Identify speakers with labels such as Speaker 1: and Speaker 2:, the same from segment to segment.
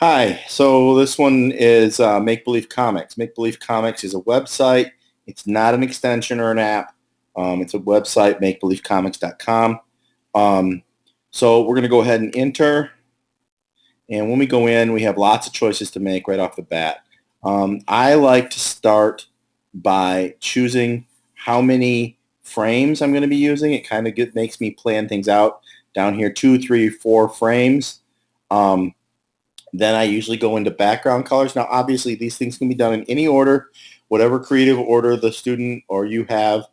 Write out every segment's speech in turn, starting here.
Speaker 1: Hi, so this one is Make Believe Comics. Make Believe Comics is a website. It's not an extension or an app. It's a website, makebelievecomics.com. So we're going to go ahead and enter. And when we go in, we have lots of choices to make right off the bat. I like to start by choosing how many frames I'm going to be using. It kind of makes me plan things out. Down here, 2, 3, 4 frames. Then I usually go into background colors. Now, obviously, these things can be done in any order. Whatever creative order the student or you have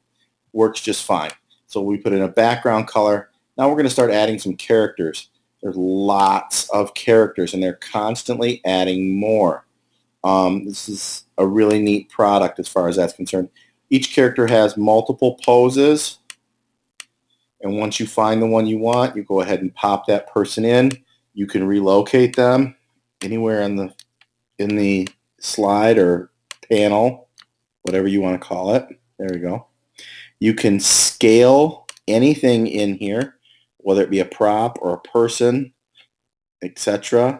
Speaker 1: works just fine. So we put in a background color. Now we're going to start adding some characters. There's lots of characters, and they're constantly adding more. This is a really neat product as far as that's concerned. Each character has multiple poses, and once you find the one you want, you go ahead and pop that person in. You can relocate them anywhere in the slide or panel, whatever you want to call it. There we go. You can scale anything in here, whether it be a prop or a person, etc.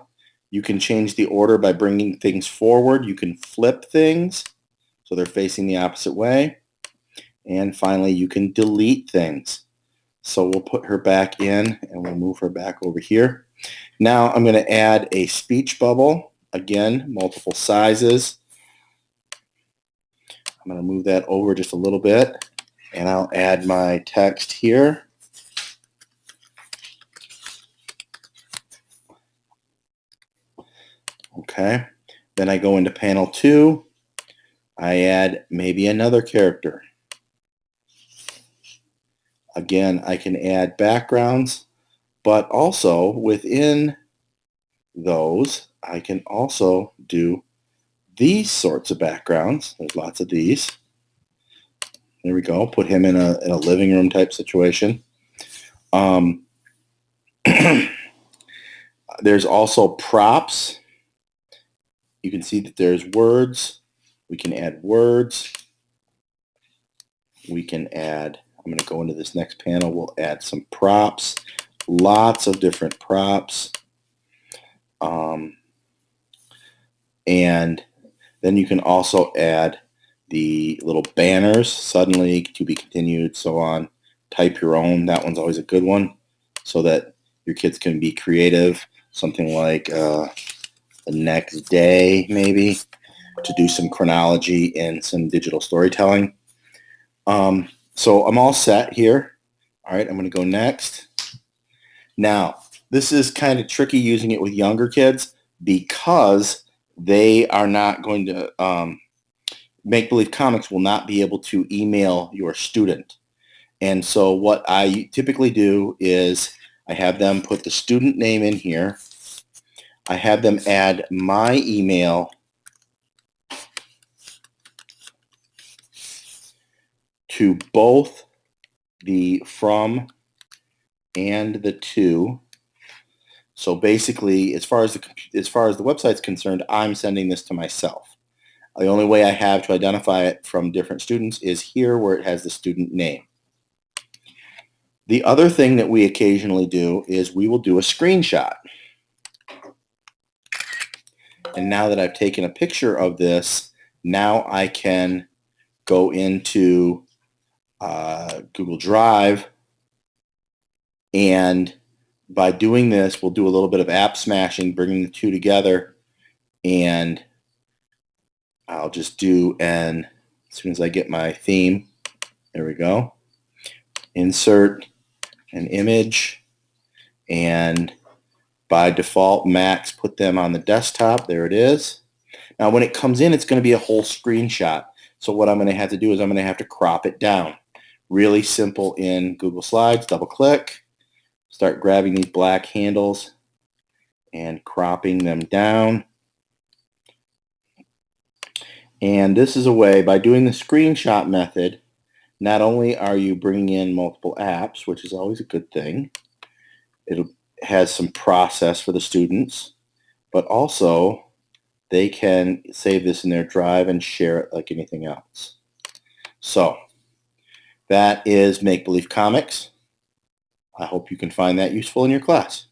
Speaker 1: You can change the order by bringing things forward. You can flip things so they're facing the opposite way. And finally, you can delete things. So we'll put her back in and we'll move her back over here. Now I'm going to add a speech bubble. Again, multiple sizes. I'm going to move that over just a little bit, and I'll add my text here. Okay. Then I go into panel 2. I add maybe another character. Again, I can add backgrounds, but also within those, I can also do these sorts of backgrounds. There's lots of these. There we go. Put him in a living room type situation. There's also props. You can see that there's words. We can add words. We can add, I'm going to go into this next panel. We'll add some props. Lots of different props. And then you can also add the little banners, suddenly, to be continued, so on. Type your own. That one's always a good one, so that your kids can be creative. Something like the next day, maybe, to do some chronology and some digital storytelling. So I'm all set here. All right, I'm going to go next. Now, this is kind of tricky using it with younger kids because they are not going to, Make Believe Comics will not be able to email your student. And so what I typically do is I have them put the student name in here. I have them add my email to both the from and the to. So basically, as far as the website's concerned, I'm sending this to myself. The only way I have to identify it from different students is here where it has the student name. The other thing that we occasionally do is we will do a screenshot. And now that I've taken a picture of this, now I can go into Google Drive, and by doing this, we'll do a little bit of app smashing, bringing the two together, and I'll just do as soon as I get my theme, there we go, insert an image, and by default, Macs put them on the desktop. There it is. Now, when it comes in, it's going to be a whole screenshot. So what I'm going to have to do is I'm going to have to crop it down. Really simple in Google Slides. Double click, start grabbing these black handles and cropping them down. And this is a way, by doing the screenshot method, not only are you bringing in multiple apps, which is always a good thing, it has some process for the students, but also they can save this in their drive and share it like anything else. So that is Make Believe Comics. I hope you can find that useful in your class.